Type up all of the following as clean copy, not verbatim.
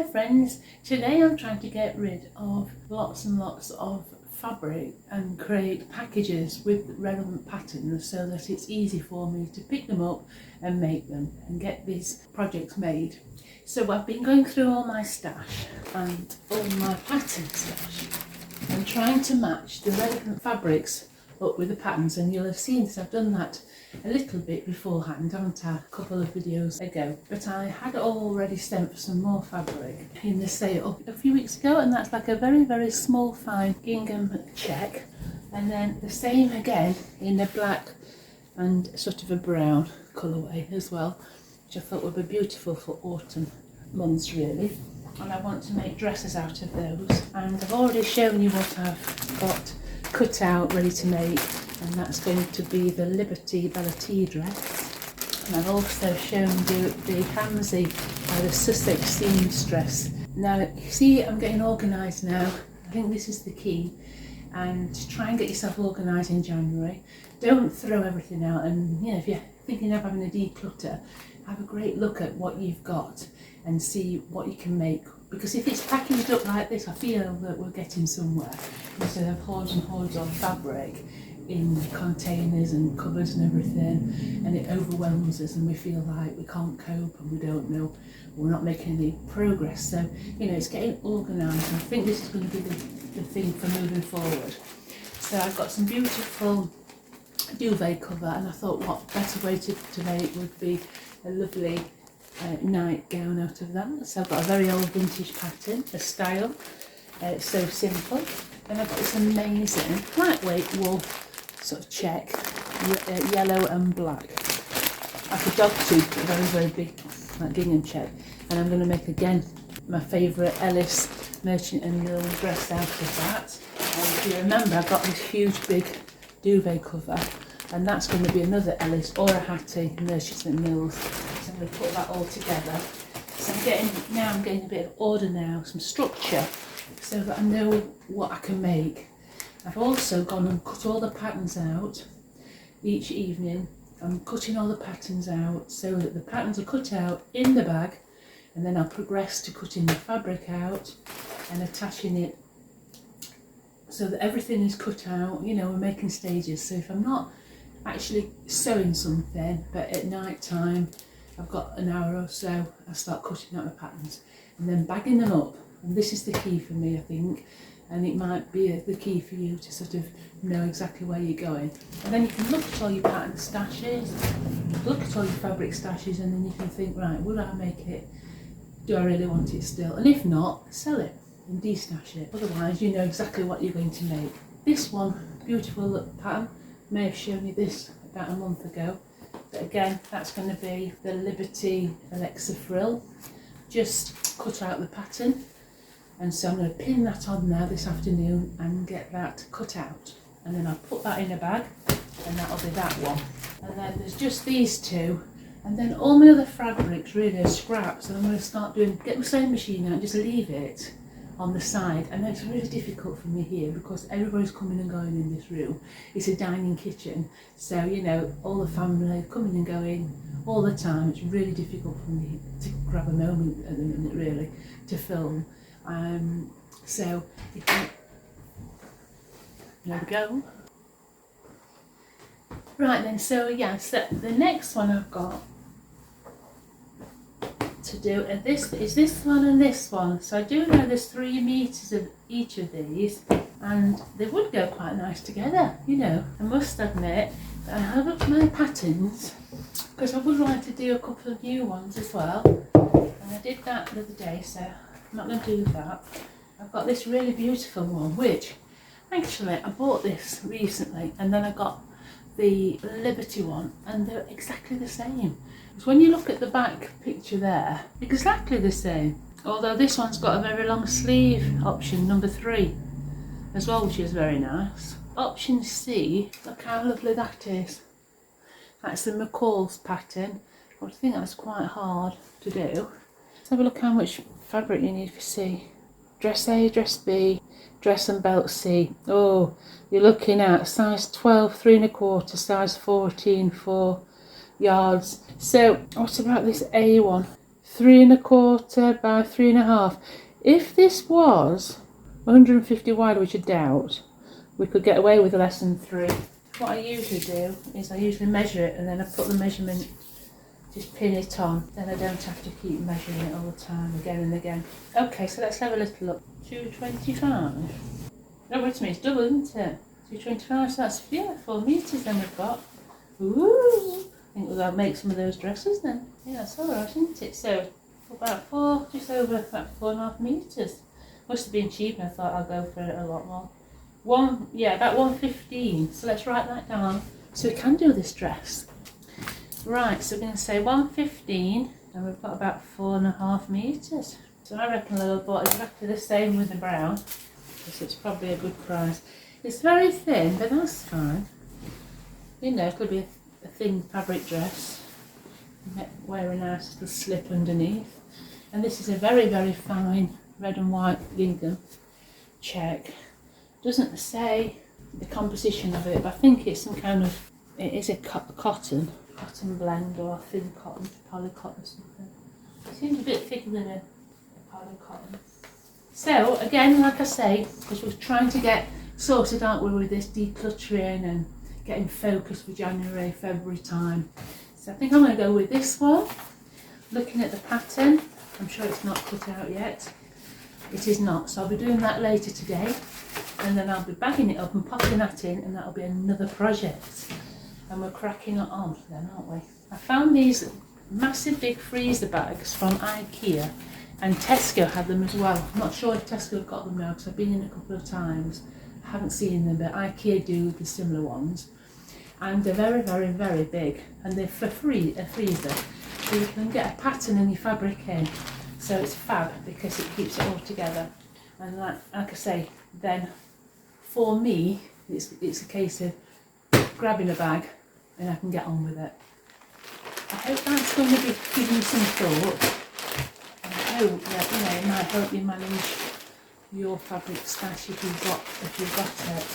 Hi friends, today I'm trying to get rid of lots and lots of fabric and create packages with relevant patterns so that it's easy for me to pick them up and make them and get these projects made. So I've been going through all my stash and all my pattern stash and trying to match the relevant fabrics up with the patterns, and you'll have seen that I've done that a little bit beforehand, haven't I, a couple of videos ago, but I had already sent for some more fabric in the sale a few weeks ago, and that's like a very small fine gingham check, and then the same again in a black and sort of a brown colourway as well, which I thought would be beautiful for autumn months really. And I want to make dresses out of those, and I've already shown you what I've got cut out ready to make, and that's going to be the Liberty Bella dress. And I've also shown you the Hamsey by the Sussex seamstress. Now you see I'm getting organised now. I think this is the key, and try and get yourself organised in January. Don't throw everything out, and if you're thinking of having a declutter, have a great look at what you've got and see what you can make, because if it's packaged up like this, I feel that we're getting somewhere instead of hordes and hordes of fabric in containers and cupboards and everything, and it overwhelms us and we feel like we can't cope and we don't know, we're not making any progress. So it's getting organised, and I think this is going to be the thing for moving forward. So I've got some beautiful duvet cover, and I thought what better way to make would be a lovely nightgown out of that. So I've got a very old vintage pattern, a style, it's so simple. Then I've got this amazing lightweight wool sort of check, yellow and black, like a dog tooth, very big, like gingham check. And I'm going to make again my favourite Ellis Merchant and Mill dress out of that. And if you remember, I've got this huge big duvet cover, and that's going to be another Ellis or a Hattie Merchant and Mills. So I'm going to put that all together. So I'm getting a bit of order now, some structure, so that I know what I can make. I've also gone and cut all the patterns out each evening. I'm cutting all the patterns out so that the patterns are cut out in the bag, and then I'll progress to cutting the fabric out and attaching it so that everything is cut out. We're making stages. So if I'm not actually sewing something, but at night time I've got an hour or so, I start cutting out my patterns and then bagging them up. And this is the key for me, I think, and it might be the key for you to sort of know exactly where you're going. And then you can look at all your pattern stashes, look at all your fabric stashes, and then you can think, right, would I make it? Do I really want it still? And if not, sell it and de-stash it. Otherwise, you know exactly what you're going to make. This one, beautiful pattern, may have shown you this about a month ago, but again, that's going to be the Liberty Alexa frill. Just cut out the pattern, and so I'm going to pin that on now this afternoon and get that cut out, and then I'll put that in a bag, and that'll be that one. And then there's just these two, and then all my other fabrics really are scraps, and I'm going to start get my sewing machine out and just leave it on the side. And it's really difficult for me here because everybody's coming and going in this room. It's a dining kitchen, so all the family are coming and going all the time. It's really difficult for me to grab a moment at the minute really to film. So there we go. Right then, so the next one I've got to do is this one and this one. So I do know there's 3 meters of each of these, and they would go quite nice together. I must admit that I have looked at my patterns because I would like to do a couple of new ones as well, and I did that the other day, so I'm not going to do that. I've got this really beautiful one, which actually I bought this recently, and then I got the Liberty one, and they're exactly the same. So when you look at the back picture there, exactly the same, although this one's got a very long sleeve option, number 3 as well, which is very nice. Option C, look how lovely that is. That's the McCall's pattern. I would think that's quite hard to do. Let's have a look how much fabric you need for C. Dress A, dress B, dress and belt C. Oh, you're looking at size 12, 3 1/4, size 14, 4 yards. So what about this A one? 3¼ by 3½. If this was 150 wide, which I doubt, we could get away with less than 3. What I usually do is I usually measure it and then I put the measurement, just pin it on, then I don't have to keep measuring it all the time again and again. Okay, so let's have a little look. 225. No, wait a minute, it's double, isn't it? 225, so that's, yeah, 4 metres then we've got. Ooh, I think we'll make some of those dresses then. Yeah, that's alright, isn't it? So, about 4, just over about 4.5 metres. Must have been cheap, and I thought I'll go for a lot more. About 115, so let's write that down so we can do this dress. Right, so we're going to say 115, and we've got about 4.5 metres. So I reckon I bought exactly the same with the brown, because it's probably a good price. It's very thin, but that's fine. You know, it could be a thin fabric dress. Wear a nice little slip underneath. And this is a very, very fine red and white gingham check. Doesn't say the composition of it, but I think it's some kind of, it is a cotton blend or thin cotton, polycotton or something. It seems a bit thicker than a polycotton. So again, like I say, because we're trying to get sorted, aren't we, with this decluttering and getting focused for January, February time. So I think I'm going to go with this one. Looking at the pattern, I'm sure it's not cut out yet. It is not, so I'll be doing that later today, and then I'll be bagging it up and popping that in, and that'll be another project. And we're cracking it on then, aren't we? I found these massive big freezer bags from IKEA, and Tesco had them as well. I'm not sure if Tesco have got them now, because I've been in a couple of times. I haven't seen them, but IKEA do the similar ones. And they're very, very, very big, and they're for free, a freezer. So you can get a pattern in your fabric in. So it's fab because it keeps it all together. And like I say, then for me, it's a case of grabbing a bag and I can get on with it. I hope that's going to be giving you some thought. And I hope that, you know, it might help you manage your fabric stash if you've got it.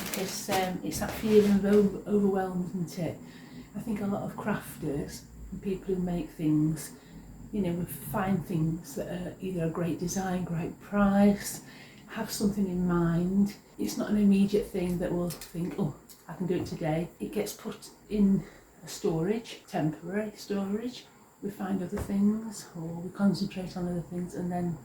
Because it's that feeling of overwhelmed, isn't it? I think a lot of crafters and people who make things, you know, we find things that are either a great design, great price, have something in mind. It's not an immediate thing that we'll think, oh, I can do it today. It gets put in a storage, temporary storage. We find other things, or we concentrate on other things, and then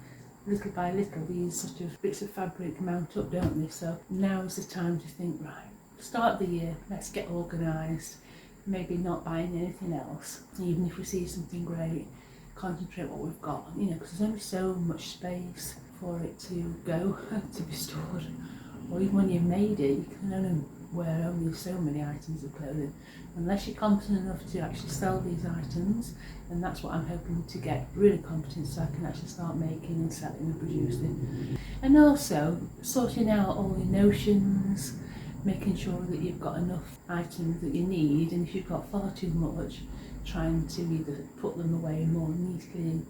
little by little these sort of bits of fabric mount up, don't they? So now is the time to think, right, start the year, let's get organised, maybe not buying anything else, even if we see something great. Concentrate what we've got, you know, because there's only so much space for it to go, to be stored. Or even when you've made it, you can only wear only so many items of clothing, unless you're competent enough to actually sell these items. And that's what I'm hoping to get really competent, so I can actually start making and selling and producing. And also sorting out all your notions, making sure that you've got enough items that you need, and if you've got far too much, trying to either put them away more neatly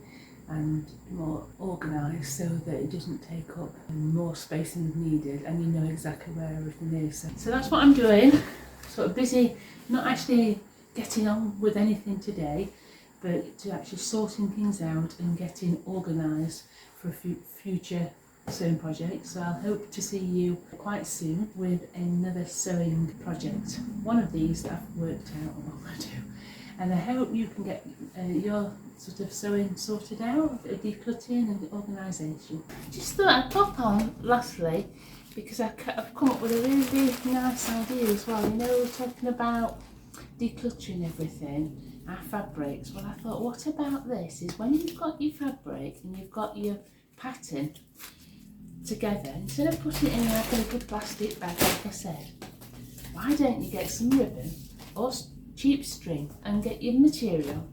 and more organised so that it doesn't take up more space than needed, and you know exactly where everything is. So that's what I'm doing, sort of busy, not actually getting on with anything today, but to actually sorting things out and getting organised for future sewing projects. So I'll hope to see you quite soon with another sewing project. One of these that I've worked out what I'm going to do. And I hope you can get your sort of sewing sorted out, decluttering and organisation. Just thought I'd pop on lastly, because I've come up with a really, really nice idea as well. You know, we're talking about decluttering everything, our fabrics. Well, I thought, what about this? Is when you've got your fabric and you've got your pattern together, instead of putting it in like a little plastic bag, like I said, why don't you get some ribbon or cheap string and get your material,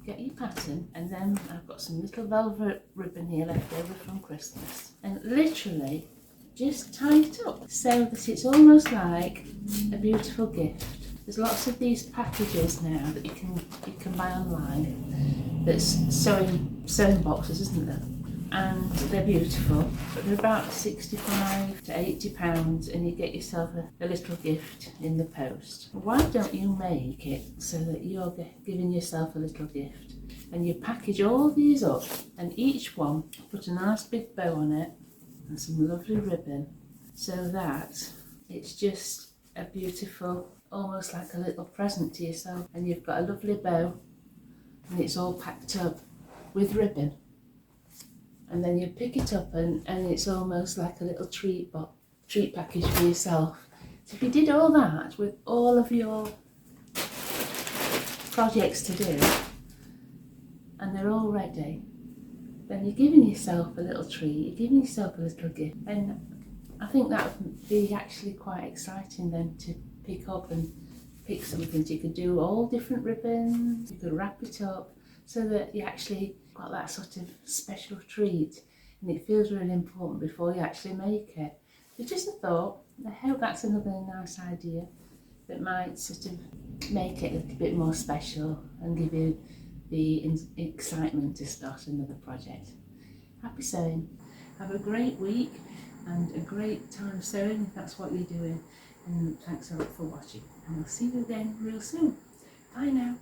get your pattern, and then I've got some little velvet ribbon here left over from Christmas, and literally just tie it up so that it's almost like a beautiful gift. There's lots of these packages now that you can buy online. That's sewing boxes, isn't there? And they're beautiful, but they're about 65 to 80 pounds, and you get yourself a little gift in the post. Why don't you make it so that you're giving yourself a little gift? And you package all these up, and each one put a nice big bow on it and some lovely ribbon, so that it's just a beautiful, almost like a little present to yourself. And you've got a lovely bow and it's all packed up with ribbon. And then you pick it up and it's almost like a little treat package for yourself. So if you did all that with all of your projects to do, and they're all ready, then you're giving yourself a little treat, you're giving yourself a little gift. And I think that would be actually quite exciting then, to pick up and pick something. You could do all different ribbons, you could wrap it up so that you actually got that sort of special treat, and it feels really important before you actually make it. So just a thought. I hope that's another nice idea that might sort of make it a little bit more special and give you the excitement to start another project. Happy sewing. Have a great week and a great time sewing if that's what you're doing. And thanks a lot for watching. And I'll see you again real soon. Bye now.